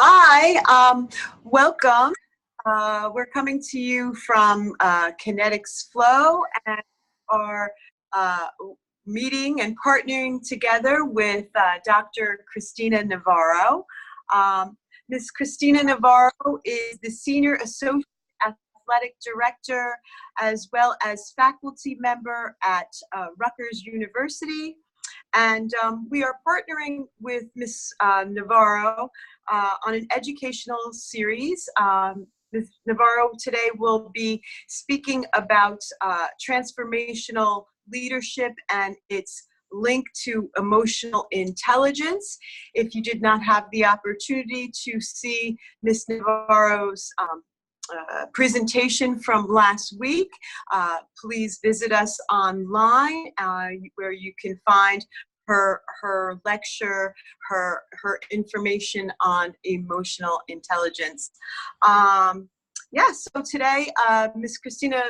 Hi, welcome. We're coming to you from Kinetics Flow and are meeting and partnering together with Dr. Christina Navarro. Ms. Christina Navarro is the Senior Associate Athletic Director as well as faculty member at Rutgers University. And we are partnering with Ms. Navarro on an educational series. Ms. Navarro today will be speaking about transformational leadership and its link to emotional intelligence. If you did not have the opportunity to see Ms. Navarro's presentation from last week, please visit us online where you can find her lecture, her information on emotional intelligence. So today,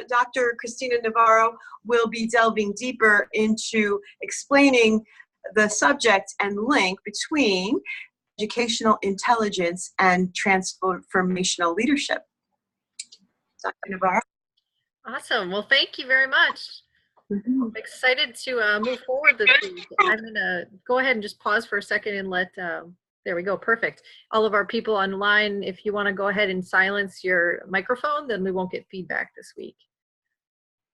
Dr. Christina Navarro will be delving deeper into explaining the subject and link between educational intelligence and transformational leadership. Dr. Navarro. Awesome. Well, thank you very much. I'm excited to move forward this week. I'm going to go ahead and just pause for a second and let, there we go, perfect. All of our people online, if you want to go ahead and silence your microphone, then we won't get feedback this week.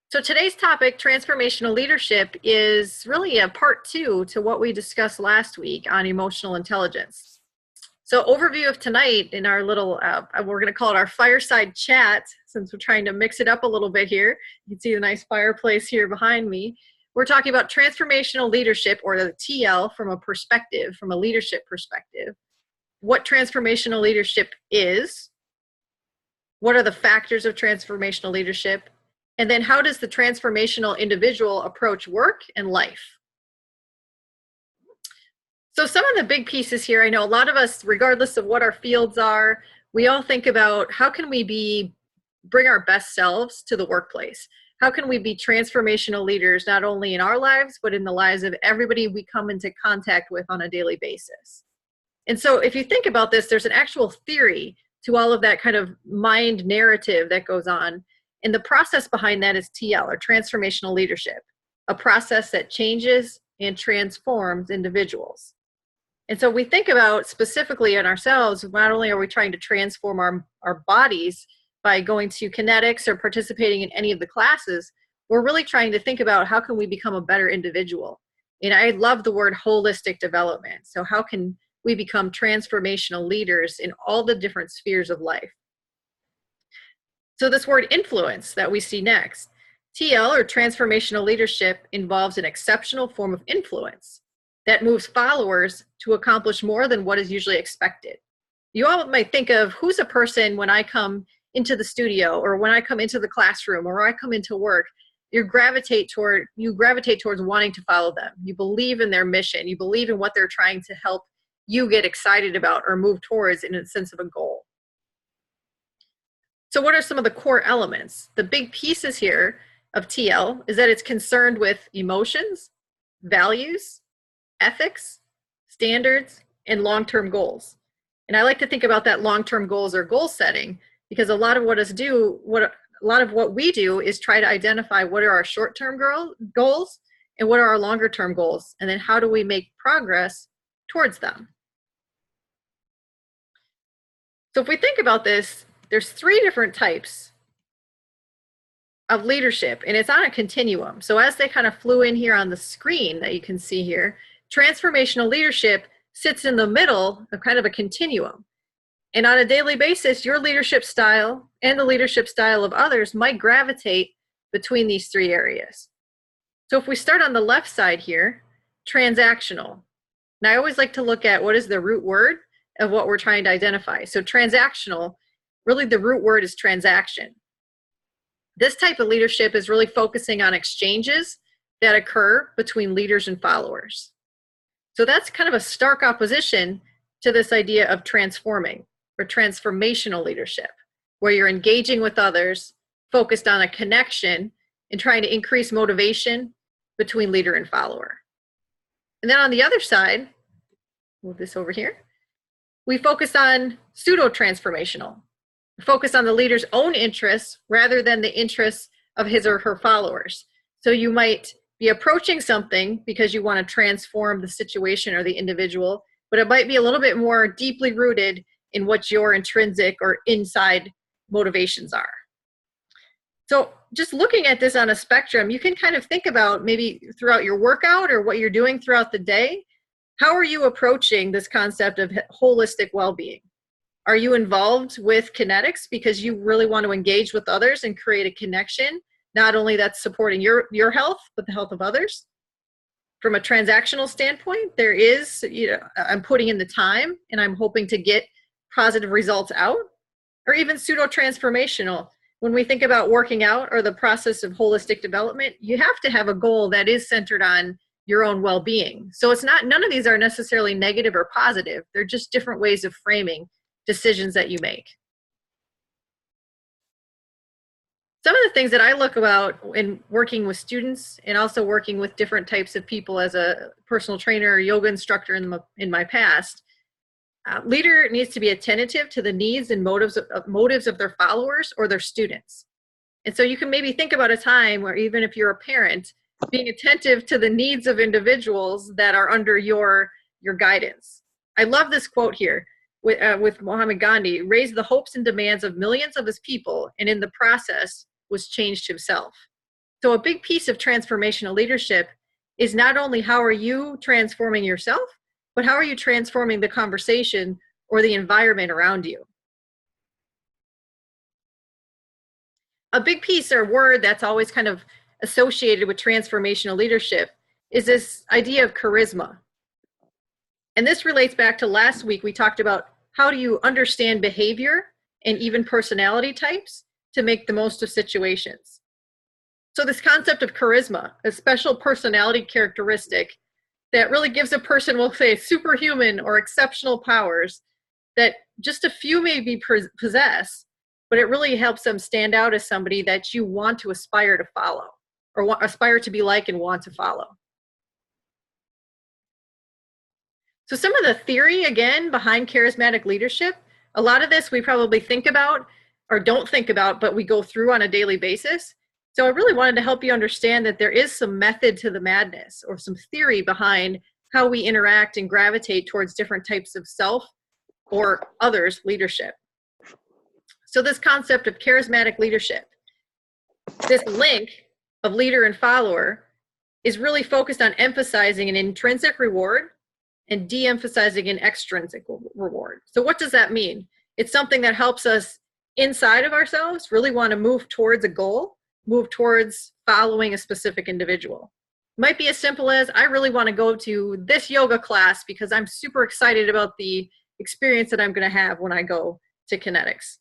So today's topic, transformational leadership, is really a part 2 to what we discussed last week on emotional intelligence. So overview of tonight in our little, we're going to call it our fireside chat, since we're trying to mix it up a little bit here. You can see the nice fireplace here behind me. We're talking about transformational leadership, or the TL, from a leadership perspective. What transformational leadership is, what are the factors of transformational leadership, and then how does the transformational individual approach work and life? So some of the big pieces here, I know a lot of us, regardless of what our fields are, we all think about how can we bring our best selves to the workplace? How can we be transformational leaders, not only in our lives, but in the lives of everybody we come into contact with on a daily basis? And so if you think about this, there's an actual theory to all of that kind of mind narrative that goes on. And the process behind that is TL, or transformational leadership, a process that changes and transforms individuals. And so we think about specifically in ourselves, not only are we trying to transform our bodies by going to kinetics or participating in any of the classes, we're really trying to think about how can we become a better individual. And I love the word holistic development. So how can we become transformational leaders in all the different spheres of life? So this word influence that we see next, TL, or transformational leadership, involves an exceptional form of influence that moves followers to accomplish more than what is usually expected. You all might think of who's a person when I come into the studio, or when I come into the classroom, or I come into work, you gravitate towards wanting to follow them. You believe in their mission. You believe in what they're trying to help you get excited about or move towards in a sense of a goal. So what are some of the core elements? The big pieces here of TL is that it's concerned with emotions, values, ethics, standards, and long-term goals. And I like to think about that long-term goals or goal setting, because a lot of what we do is try to identify what are our short-term goals and what are our longer-term goals, and then how do we make progress towards them. So if we think about this, there's 3 different types of leadership, and it's on a continuum. So as they kind of flew in here on the screen that you can see here, transformational leadership sits in the middle of kind of a continuum. And on a daily basis, your leadership style and the leadership style of others might gravitate between these 3 areas. So if we start on the left side here, transactional. Now I always like to look at what is the root word of what we're trying to identify. So transactional, really the root word is transaction. This type of leadership is really focusing on exchanges that occur between leaders and followers. So that's kind of a stark opposition to this idea of transforming or transformational leadership, where you're engaging with others, focused on a connection and trying to increase motivation between leader and follower. And then on the other side, move this over here, We focus on pseudo-transformational. Focus on the leader's own interests rather than the interests of his or her followers. So you might be approaching something because you want to transform the situation or the individual, but it might be a little bit more deeply rooted in what your intrinsic or inside motivations are. So just looking at this on a spectrum, you can kind of think about maybe throughout your workout or what you're doing throughout the day, how are you approaching this concept of holistic well-being? Are you involved with kinetics because you really want to engage with others and create a connection, not only that's supporting your health, but the health of others? From a transactional standpoint, there is, I'm putting in the time and I'm hoping to get positive results out. Or even pseudo-transformational. When we think about working out or the process of holistic development, you have to have a goal that is centered on your own well-being. So it's not, none of these are necessarily negative or positive. They're just different ways of framing decisions that you make. Some of the things that I look about in working with students and also working with different types of people as a personal trainer or yoga instructor in my past, leader needs to be attentive to the needs and motives of their followers or their students. And so you can maybe think about a time where even if you're a parent, being attentive to the needs of individuals that are under your guidance. I love this quote here with Muhammad Gandhi: raised the hopes and demands of millions of his people, and in the process was changed himself. So a big piece of transformational leadership is not only how are you transforming yourself, but how are you transforming the conversation or the environment around you? A big piece or word that's always kind of associated with transformational leadership is this idea of charisma. And this relates back to last week. We talked about how do you understand behavior and even personality types to make the most of situations. So this concept of charisma, a special personality characteristic that really gives a person, we'll say, superhuman or exceptional powers that just a few maybe possess, but it really helps them stand out as somebody that you want to aspire to follow or aspire to be like and want to follow. So some of the theory, again, behind charismatic leadership, a lot of this we probably think about or don't think about, but we go through on a daily basis. So I really wanted to help you understand that there is some method to the madness or some theory behind how we interact and gravitate towards different types of self or others' leadership. So this concept of charismatic leadership, this link of leader and follower, is really focused on emphasizing an intrinsic reward and de-emphasizing an extrinsic reward. So what does that mean? It's something that helps us inside of ourselves really want to move towards a goal, move towards following a specific individual. It might be as simple as, I really want to go to this yoga class because I'm super excited about the experience that I'm going to have when I go to kinetics.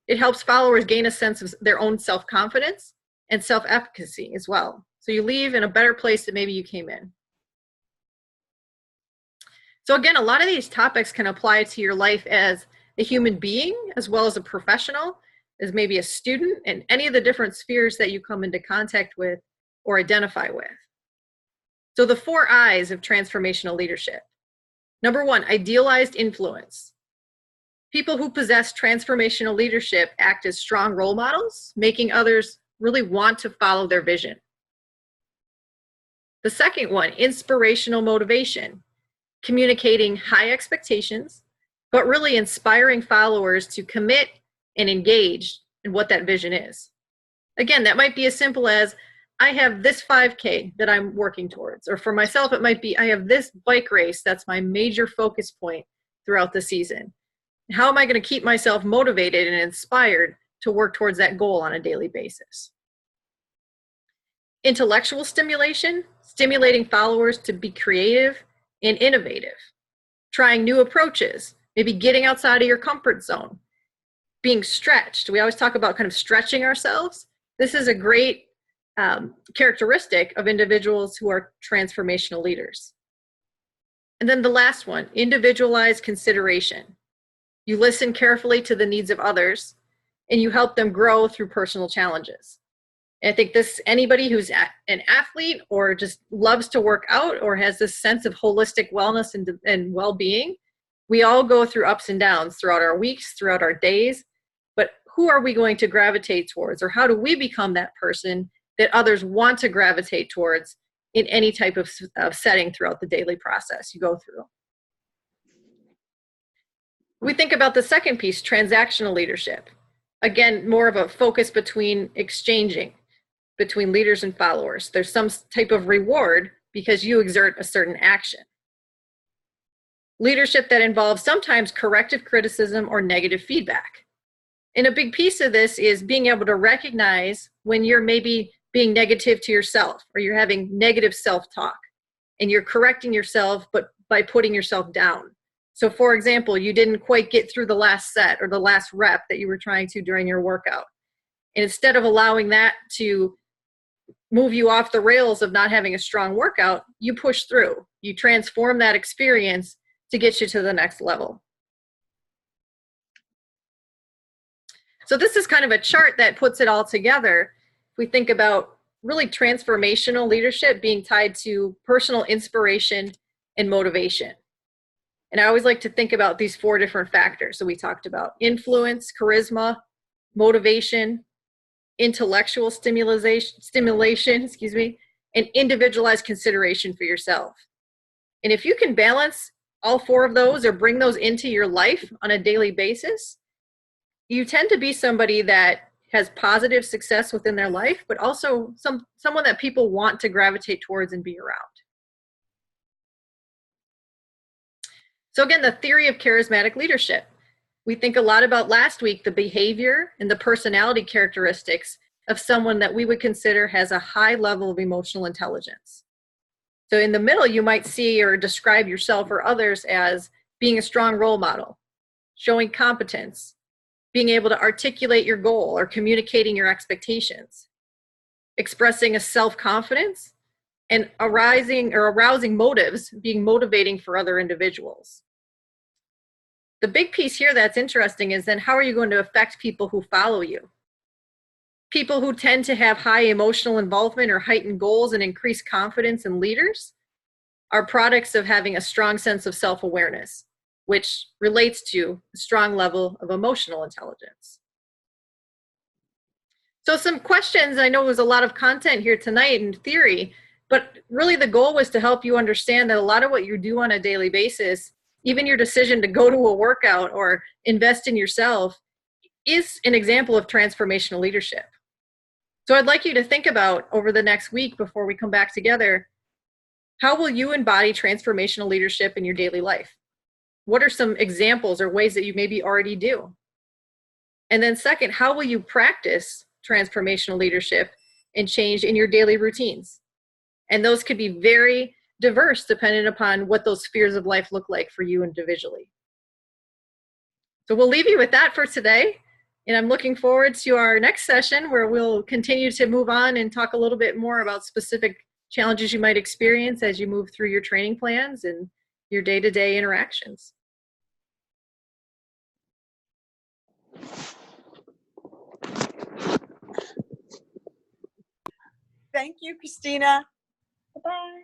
It helps followers gain a sense of their own self-confidence and self-efficacy as well. So you leave in a better place than maybe you came in. So again, a lot of these topics can apply to your life as a human being, as well as a professional, as maybe a student, and any of the different spheres that you come into contact with or identify with. So the 4 I's of transformational leadership. Number 1, idealized influence. People who possess transformational leadership act as strong role models, making others really want to follow their vision. The second one, inspirational motivation. Communicating high expectations, but really inspiring followers to commit and engage in what that vision is. Again, that might be as simple as, I have this 5K that I'm working towards. Or for myself, it might be, I have this bike race that's my major focus point throughout the season. How am I going to keep myself motivated and inspired to work towards that goal on a daily basis? Intellectual stimulation, stimulating followers to be creative and innovative, trying new approaches, maybe getting outside of your comfort zone, being stretched. We always talk about kind of stretching ourselves. This is a great characteristic of individuals who are transformational leaders. And then the last one, individualized consideration. You listen carefully to the needs of others and you help them grow through personal challenges. And I think anybody who's an athlete or just loves to work out or has this sense of holistic wellness and well-being We all go through ups and downs throughout our weeks, throughout our days, but who are we going to gravitate towards, or how do we become that person that others want to gravitate towards in any type of setting throughout the daily process you go through? We think about the second piece, transactional leadership. Again, more of a focus between exchanging between leaders and followers. There's some type of reward because you exert a certain action. Leadership that involves sometimes corrective criticism or negative feedback. And a big piece of this is being able to recognize when you're maybe being negative to yourself, or you're having negative self-talk and you're correcting yourself, but by putting yourself down. So for example, you didn't quite get through the last set or the last rep that you were trying to during your workout. And instead of allowing that to move you off the rails of not having a strong workout, you push through. You transform that experience to get you to the next level. So this is kind of a chart that puts it all together. If we think about really transformational leadership being tied to personal inspiration and motivation. And I always like to think about these 4 different factors. So we talked about influence, charisma, motivation, intellectual stimulation, and individualized consideration for yourself. And if you can balance all 4 of those or bring those into your life on a daily basis, you tend to be somebody that has positive success within their life, but also someone that people want to gravitate towards and be around. So again, the theory of charismatic leadership. We think a lot about last week, the behavior and the personality characteristics of someone that we would consider has a high level of emotional intelligence. So in the middle, you might see or describe yourself or others as being a strong role model, showing competence, being able to articulate your goal or communicating your expectations, expressing a self-confidence, and arousing motives, being motivating for other individuals. The big piece here that's interesting is then how are you going to affect people who follow you? People who tend to have high emotional involvement or heightened goals and increased confidence in leaders are products of having a strong sense of self-awareness, which relates to a strong level of emotional intelligence. So some questions, I know there's a lot of content here tonight in theory, but really the goal was to help you understand that a lot of what you do on a daily basis, even your decision to go to a workout or invest in yourself, is an example of transformational leadership. So I'd like you to think about over the next week before we come back together, how will you embody transformational leadership in your daily life? What are some examples or ways that you maybe already do? And then second, how will you practice transformational leadership and change in your daily routines? And those could be very diverse depending upon what those spheres of life look like for you individually. So we'll leave you with that for today. And I'm looking forward to our next session where we'll continue to move on and talk a little bit more about specific challenges you might experience as you move through your training plans and your day-to-day interactions. Thank you, Christina. Bye-bye.